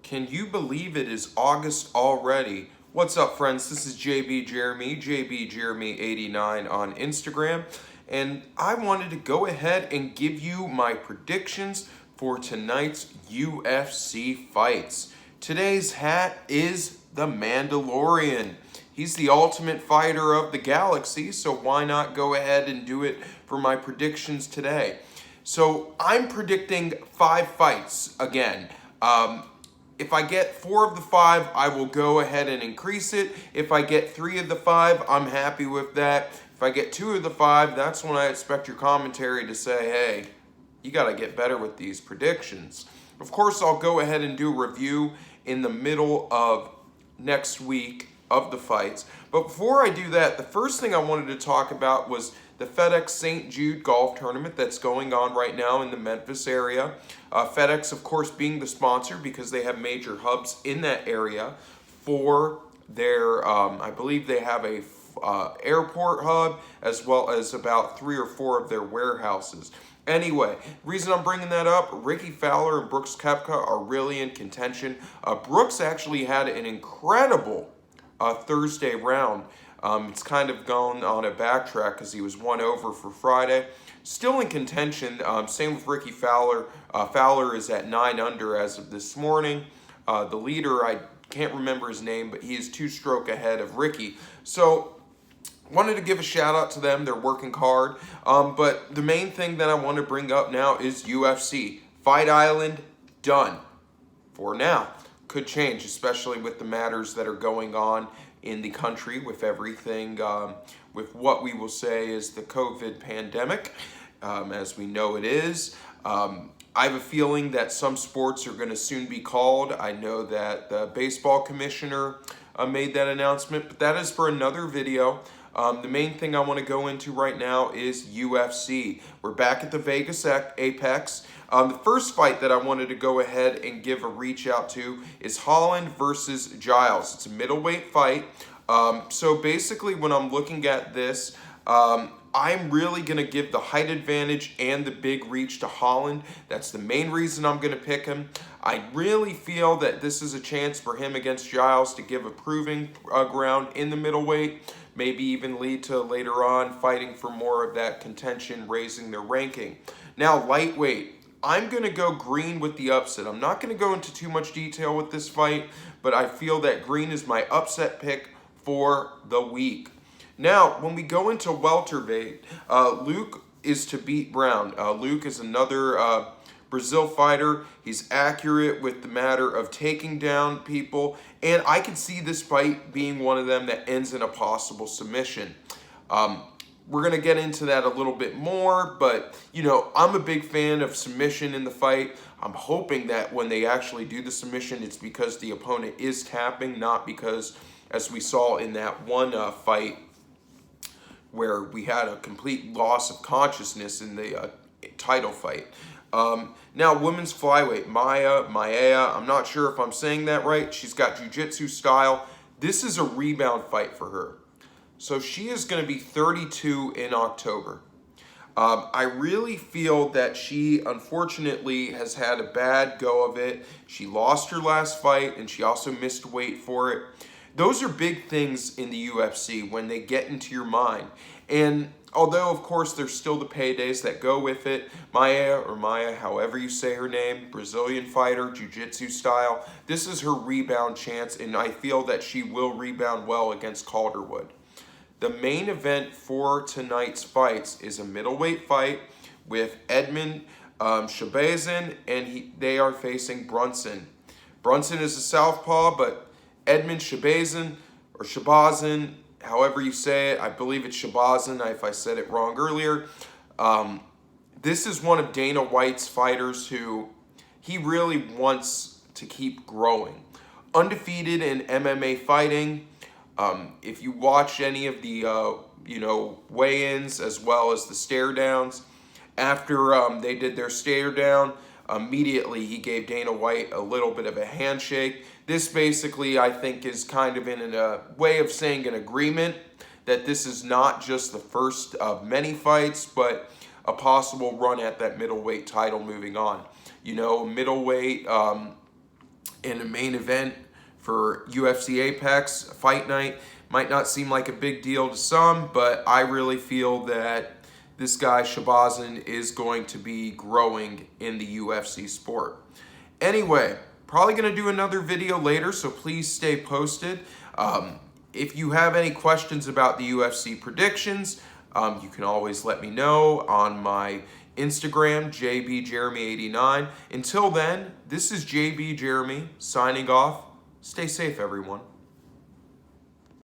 Can you believe it is August already? What's up, friends? This is JB Jeremy, JB Jeremy 89 on Instagram, and I wanted to go ahead and give you my predictions for tonight's UFC fights. Today's hat is the Mandalorian. He's the ultimate fighter of the galaxy, so why not go ahead and do it for my predictions today? So I'm predicting 5 fights again. If I get 4 of the 5, I will go ahead and increase it. If I get 3 of the 5, I'm happy with that. If I get 2 of the 5, that's when I expect your commentary to say, hey, you got to get better with these predictions. Of course, I'll go ahead and do a review in the middle of next week of the fights. But before I do that, the first thing I wanted to talk about was the FedEx St. Jude golf tournament that's going on right now in the Memphis area. FedEx, of course, being the sponsor because they have major hubs in that area for their, I believe they have a airport hub as well as about 3 or 4 of their warehouses. Anyway, reason I'm bringing that up, Ricky Fowler and Brooks Koepka are really in contention. Brooks actually had an incredible Thursday round. It's kind of gone on a backtrack because he was 1 over for Friday. Still in contention. Same with Ricky Fowler. Fowler is at 9 under as of this morning. The leader, I can't remember his name, but he is 2 stroke ahead of Ricky. So wanted to give a shout out to them. They're working hard. But the main thing that I want to bring up now is UFC. Fight Island, done. For now. Could change, especially with the matters that are going on in the country with everything, with what we will say is the COVID pandemic, as we know it is. I have a feeling that some sports are going to soon be called. I know that the baseball commissioner made that announcement, but that is for another video. The main thing I want to go into right now is UFC. We're back at the Vegas Apex. The first fight that I wanted to go ahead and give a reach out to is Holland versus Giles. It's a middleweight fight. So basically when I'm looking at this, I'm really going to give the height advantage and the big reach to Holland. That's the main reason I'm going to pick him. I really feel that this is a chance for him against Giles to give a proving ground in the middleweight. Maybe even lead to later on fighting for more of that contention, raising their ranking. Now, lightweight. I'm going to go Green with the upset. I'm not going to go into too much detail with this fight, but I feel that Green is my upset pick for the week. Now, when we go into welterweight, Luke is to beat Brown. Luke is another Brazil fighter. He's accurate with the matter of taking down people, and I can see this fight being one of them that ends in a possible submission. We're going to get into that a little bit more, but, you know, I'm a big fan of submission in the fight. I'm hoping that when they actually do the submission, it's because the opponent is tapping, not because, as we saw in that one fight, where we had a complete loss of consciousness in the title fight. Now, women's flyweight, Maia, I'm not sure if I'm saying that right. She's got jiu-jitsu style. This is a rebound fight for her. So she is going to be 32 in October. I really feel that she, unfortunately, has had a bad go of it. She lost her last fight, and she also missed weight for it. Those are big things in the UFC when they get into your mind. And although, of course, there's still the paydays that go with it, Maya, however you say her name, Brazilian fighter, jiu-jitsu style, this is her rebound chance, and I feel that she will rebound well against Calderwood. The main event for tonight's fights is a middleweight fight with Edmund Shabazin, and they are facing Brunson. Brunson is a southpaw, but Edmund Shabazin, or Shabazin, however you say it, I believe it's Shabazin if I said it wrong earlier. This is one of Dana White's fighters who he really wants to keep growing. Undefeated in MMA fighting. If you watch any of the weigh-ins as well as the stare downs, after they did their stare down, immediately he gave Dana White a little bit of a handshake. This basically, I think, is kind of in a way of saying an agreement that this is not just the first of many fights, but a possible run at that middleweight title moving on. You know, middleweight in a main event for UFC Apex Fight Night. Might not seem like a big deal to some, but I really feel that this guy Shabazin is going to be growing in the UFC sport. Anyway, probably going to do another video later, so please stay posted. If you have any questions about the UFC predictions, you can always let me know on my Instagram, JBJeremy89. Until then, this is JB Jeremy signing off. Stay safe, everyone.